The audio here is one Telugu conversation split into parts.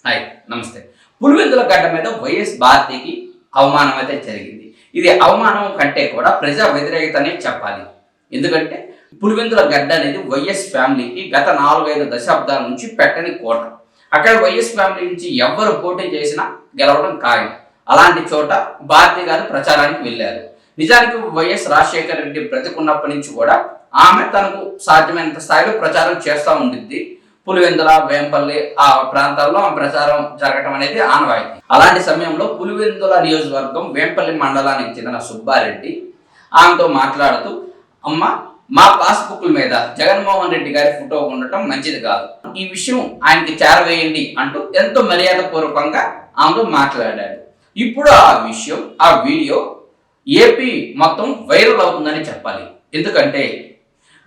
హాయ్ నమస్తే. పులివెందుల గడ్డ మీద వైఎస్ భారతికి అవమానం అయితే జరిగింది. ఇది అవమానం కంటే కూడా ప్రజా వ్యతిరేకతనే చెప్పాలి. ఎందుకంటే పులివెందుల గడ్డ అనేది వైఎస్ ఫ్యామిలీకి గత 4-5 దశాబ్దాల నుంచి పెట్టని కోట. అక్కడ వైఎస్ ఫ్యామిలీ నుంచి ఎవ్వరు పోటీ చేసినా గెలవడం ఖాయం. అలాంటి చోట భారతి గారు ప్రచారానికి వెళ్ళారు. నిజానికి వైఎస్ రాజశేఖర రెడ్డి బ్రతికున్నప్పటి నుంచి కూడా ఆమె తనకు సాధ్యమైనంత స్థాయిలో ప్రచారం చేస్తూ ఉండిద్ది. పులివెందుల, వేంపల్లి ఆ ప్రాంతాల్లో ఆ ప్రచారం జరగడం అనేది ఆనవాయితీ. అలాంటి సమయంలో పులివెందుల నియోజకవర్గం వేంపల్లి మండలానికి చెందిన సుబ్బారెడ్డి ఆమెతో మాట్లాడుతూ, అమ్మ మా పాస్బుక్ల మీద జగన్మోహన్ రెడ్డి గారి ఫోటో ఉండటం మంచిది కాదు, ఈ విషయం ఆయనకి చేరవేయండి అంటూ ఎంతో మర్యాద పూర్వకంగా ఆమెతో మాట్లాడాడు. ఇప్పుడు ఆ విషయం, ఆ వీడియో ఏపీ మొత్తం వైరల్ అవుతుందని చెప్పాలి. ఎందుకంటే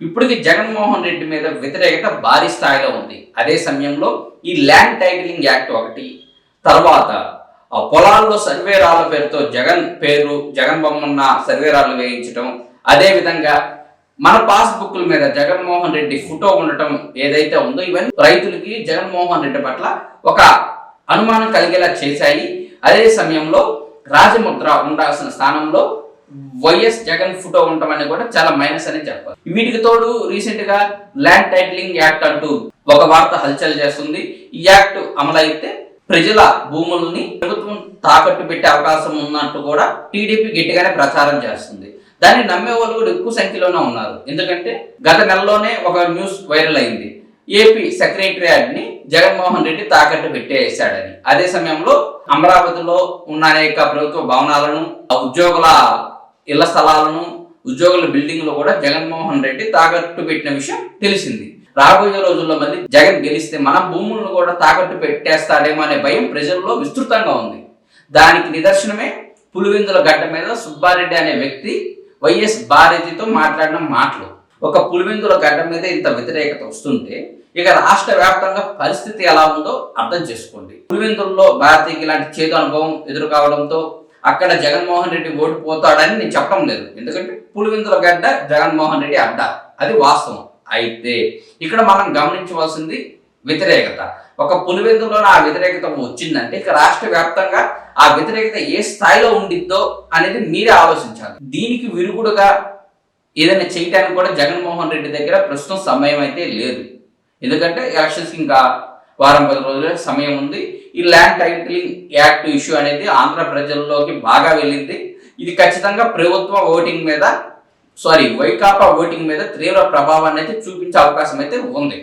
ఇప్పటికి జగన్మోహన్ రెడ్డి మీద వ్యతిరేకత భారీ స్థాయిలో ఉంది. అదే సమయంలో ఈ ల్యాండ్ టైటిలింగ్ యాక్ట్ ఒకటి, తర్వాత పొలాల్లో సర్వేరాల పేరుతో జగన్ బొమ్మన్న సర్వేరాలు వేయించడం, అదేవిధంగా మన పాస్బుక్ల మీద జగన్మోహన్ రెడ్డి ఫోటో ఉండటం ఏదైతే ఉందో, ఇవన్నీ రైతులకి జగన్మోహన్ రెడ్డి పట్ల ఒక అనుమానం కలిగేలా చేశాయి. అదే సమయంలో రాజముద్ర ఉండాల్సిన స్థానంలో వైఎస్ జగన్ ఫోటో ఉండటం అనేది కూడా చాలా మైనస్ అని చెప్పాలి. వీటికి తోడు రీసెంట్ గా ల్యాండ్ టైటిలింగ్ యాక్ట్ అంటూ ఒక వార్త హల్చల్ చేస్తుంది. ఈ యాక్ట్ అమలైతే ప్రజల భూముల్ని ప్రభుత్వం తాకట్టు పెట్టే అవకాశం ఉన్నట్టు కూడా టీడీపీ గట్టిగానే ప్రచారం చేస్తుంది. దాన్ని నమ్మే వాళ్ళు కూడా ఎక్కువ సంఖ్యలోనే ఉన్నారు. ఎందుకంటే గత నెలలోనే ఒక న్యూస్ వైరల్ అయింది. ఏపీ సెక్రటేరియట్ ని జగన్మోహన్ రెడ్డి తాకట్టు పెట్టేశాడని. అదే సమయంలో అమరావతిలో ఉన్న అనేక ప్రభుత్వ భవనాలను, ఉద్యోగుల ఇళ్ల స్థలాలను, ఉద్యోగుల బిల్డింగ్లు కూడా జగన్మోహన్ రెడ్డి తాకట్టు పెట్టిన విషయం తెలిసింది. రాబోయే రోజుల్లో మళ్ళీ జగన్ గెలిస్తే మన భూములను కూడా తాకట్టు పెట్టేస్తాడేమో అనే భయం ప్రజల్లో విస్తృతంగా ఉంది. దానికి నిదర్శనమే పులివెందుల గడ్డ మీద సుబ్బారెడ్డి అనే వ్యక్తి వైఎస్ భారతితో మాట్లాడిన మాటలు. ఒక పులివెందుల గడ్డ మీద ఇంత వ్యతిరేకత వస్తుంటే ఇక రాష్ట్ర వ్యాప్తంగా పరిస్థితి ఎలా ఉందో అర్థం చేసుకోండి. పులివెందుల్లో భారతికి ఇలాంటి చేదు అనుభవం ఎదురు కావడంతో అక్కడ జగన్మోహన్ రెడ్డి ఓటు పోతాడని నేను చెప్పడం లేదు. ఎందుకంటే పులివెందుల గడ్డ జగన్మోహన్ రెడ్డి అడ్డ, అది వాస్తవం. అయితే ఇక్కడ మనం గమనించవలసింది వ్యతిరేకత. ఒక పులివెందులోనే ఆ వ్యతిరేకత వచ్చిందంటే ఇక రాష్ట్ర వ్యాప్తంగా ఆ వ్యతిరేకత ఏ స్థాయిలో ఉండిద్దో అనేది మీరే ఆలోచించాలి. దీనికి విరుగుడుగా ఏదైనా చేయడానికి కూడా జగన్మోహన్ రెడ్డి దగ్గర ప్రస్తుతం సమయం అయితే లేదు. ఎందుకంటే ఎలక్షన్స్ ఇంకా 10 రోజుల సమయం ఉంది. ఈ ల్యాండ్ టైటిలింగ్ యాక్ట్ ఇష్యూ అనేది ఆంధ్ర ప్రజల్లోకి బాగా వెళ్ళింది. ఇది ఖచ్చితంగా వైకాపా ఓటింగ్ మీద తీవ్ర ప్రభావాన్ని అయితే చూపించే అవకాశం అయితే ఉంది.